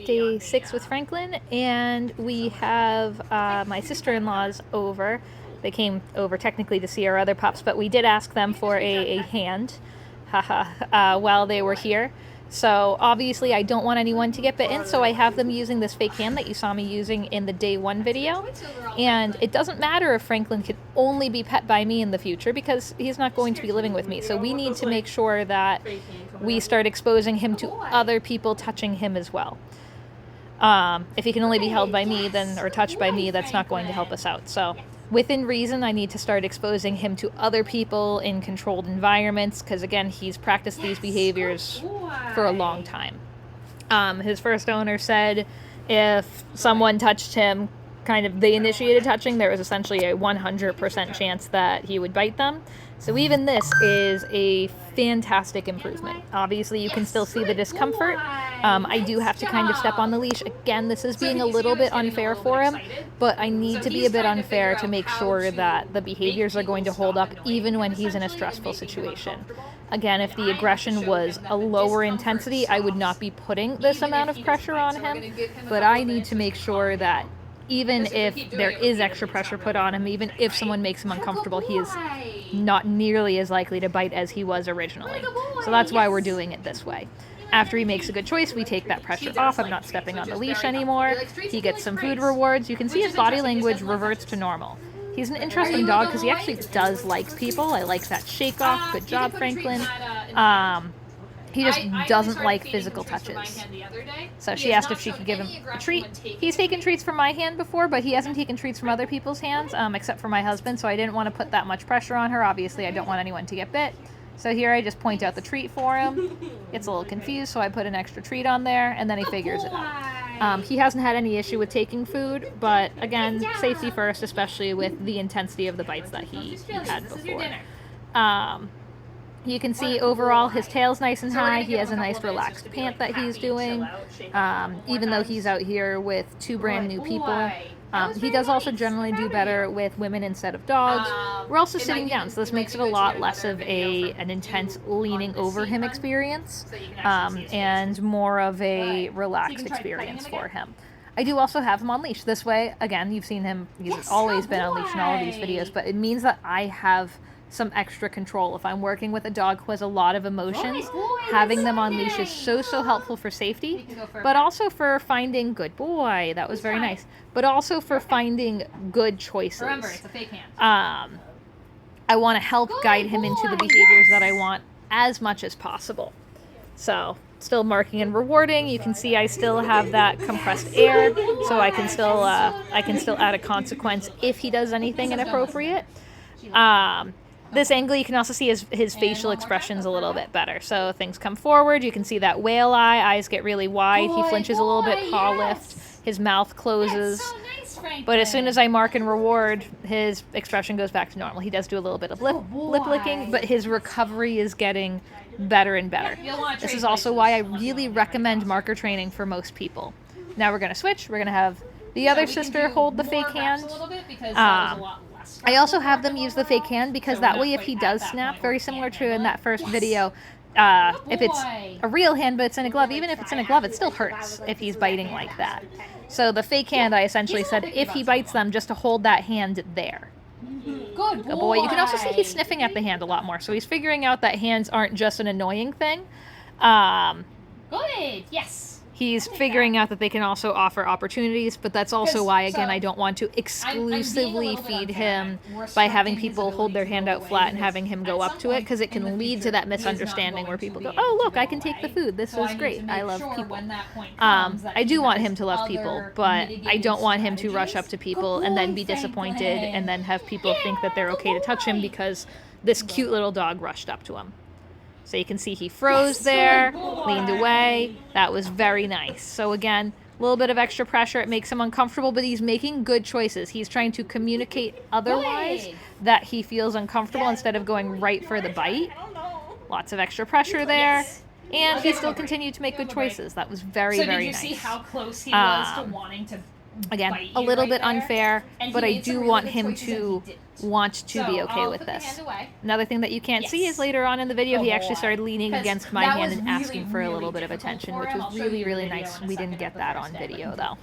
Day 6 with Franklin, and we have my sister-in-laws over. They came over technically to see our other pups, but we did ask them for a hand while they were here. So obviously I don't want anyone to get bitten, so I have them using this fake hand that you saw me using in the day 1 video. And it doesn't matter if Franklin can only be pet by me in the future because he's not going to be living with me. So we need to make sure that we start exposing him to other people touching him as well. If he can only be held by me or touched by me, that's not going to help us out. So within reason, I need to start exposing him to other people in controlled environments because, again, he's practiced these behaviors for a long time. His first owner said if someone touched him, they initiated touching, there was essentially a 100% chance that he would bite them. So even this is a fantastic improvement. Obviously, you can still see the discomfort. I do have to kind of step on the leash. Again, this is being a little bit unfair for him, but I need to be a bit unfair to make sure that the behaviors are going to hold up even when he's in a stressful situation. Again, if the aggression was a lower intensity, I would not be putting this amount of pressure on him, but I need to make sure that even if there is extra pressure put on him, even if someone makes him uncomfortable, he is not nearly as likely to bite as he was originally. So that's why we're doing it this way. After he makes a good choice, we take that pressure off. I'm not stepping on the leash anymore. He gets some food rewards. You can see his body language reverts to normal. He's an interesting dog because he actually does like people. I like that shake off. Good job, Franklin. He just doesn't like physical touches. So she asked if she could give him a treat. He's taken treats from my hand before, but he hasn't taken treats from other people's hands, except for my husband, so I didn't want to put that much pressure on her. Obviously, I don't want anyone to get bit. So here I just point out the treat for him. Gets a little confused, so I put an extra treat on there, and then he figures it out. He hasn't had any issue with taking food, but again, safety first, especially with the intensity of the bites that he had before. You can see overall his tail's nice and high. He has a nice relaxed pant that he's doing, even though he's out here with 2 brand new people. He does also generally do better with women instead of dogs. We're also sitting down, so this makes it a lot less of an intense leaning over him experience, and more of a relaxed experience for him. I do also have him on leash. This way, again, you've seen him, he's always been on leash in all of these videos, but it means that I have some extra control. If I'm working with a dog who has a lot of emotions, having them on leash is so helpful for safety, but also for finding that was very nice, but also for finding good choices. Remember, it's a fake hand. I want to help guide him into the behaviors that I want as much as possible. So still marking and rewarding. You can see I still have that compressed air, so I can still add a consequence if he does anything inappropriate. This angle, you can also see his facial expressions a little bit better. So things come forward. You can see that whale eyes get really wide. He flinches a little bit, paw lift. His mouth closes. But as soon as I mark and reward, his expression goes back to normal. He does do a little bit of lip licking, but his recovery is getting better and better. This is also why I really recommend marker training for most people. Now we're going to switch. We're going to have the other sister hold the fake hand. I also have them use the fake hand because that way if he does snap, very similar to in that first video, if it's a real hand but it's in a glove, even if it's in a glove, it still hurts if he's biting like that. So the fake hand, I essentially said, if he bites them, just to hold that hand there. Good boy. You can also see he's sniffing at the hand a lot more, so he's figuring out that hands aren't just an annoying thing. Good. Yes. He's figuring out that they can also offer opportunities, but that's also why, again, I don't want to exclusively feed him by having people hold their hand out flat and having him go up to it, because it can lead to that misunderstanding where people go, oh, look, I can take the food. This is great. I love people. I do want him to love people, but I don't want him to rush up to people and then be disappointed and then have people think that they're okay to touch him because this cute little dog rushed up to him. So you can see he froze there, leaned away. That was very nice. So again, a little bit of extra pressure. It makes him uncomfortable, but he's making good choices. He's trying to communicate otherwise that he feels uncomfortable instead of going right for the bite. Lots of extra pressure there. And he still continued to make good choices. That was very nice. So did you see how close he was to wanting to Again, bite a you little right bit there. unfair, And he but I made some do really want good him choices, and to he didn't. want to be So okay I'll with put the this. hand away. Another thing that you can't see Yes. is later on in the video, he The actually whole started eye. leaning 'Cause against my that hand was and really, asking for a little really bit of difficult attention, for which him. was I'll show really, you the really video nice. in a We didn't second get of the that first on day, but video he though.